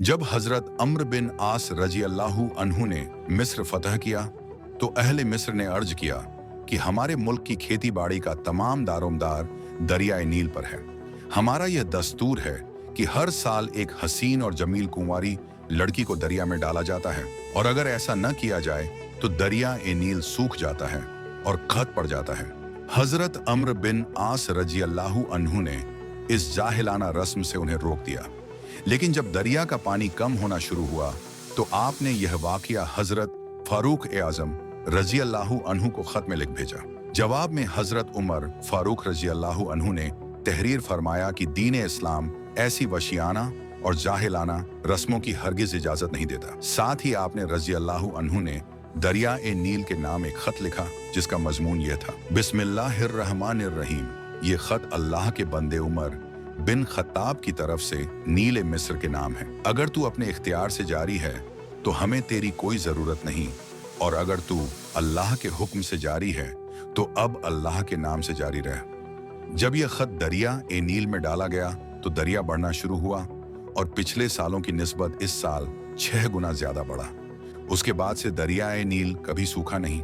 जब हजरत अम्र बिन आस रजी अल्लाहु अन्हु ने मिस्र फतह किया तो अहले मिस्र ने अर्ज किया कि हमारे मुल्क की खेती बाड़ी का तमाम दारोमदार दरियाए नील पर है। हमारा यह दस्तूर है कि हर साल एक हसीन और जमील कुंवारी लड़की को दरिया में डाला जाता है, और अगर ऐसा न किया जाए तो दरिया ए नील सूख जाता है और खत पड़ जाता है। हजरत अम्र बिन आस रजी अल्लाहु अन्हु ने इस जाहिलाना रस्म से उन्हें रोक दिया, लेकिन जब दरिया का पानी कम होना शुरू हुआ तो आपने यह वाकया हजरत फारूक ए आजम रजी अल्लाहु अन्हु को खत में लिख भेजा। जवाब में हजरत उमर फारूक रजी अल्लाहु अन्हु ने तहरीर फरमाया कि दीन इस्लाम ऐसी वशियाना और जाहिलाना रस्मों की हरगिज इजाजत नहीं देता। साथ ही आपने रजी अल्लाहु अन्हु ने दरिया ए नील के नाम एक खत लिखा जिसका मजमून यह था, बिस्मिल्लाहिर्रहमानिर्रहीम। ये खत अल्लाह के बंदे उमर बिन खत्ताब की तरफ से नील मिस्र के नाम है। अगर तू अपने इख्तियार से जारी है तो हमें तेरी कोई जरूरत नहीं, और अगर तू अल्लाह के हुक्म से जारी है तो अब अल्लाह के नाम से जारी रह। जब यह खत दरिया ए नील में डाला गया तो दरिया बढ़ना शुरू हुआ और पिछले सालों की निस्बत इस साल 6 गुना ज्यादा बढ़ा। उसके बाद से दरिया ए नील कभी सूखा नहीं।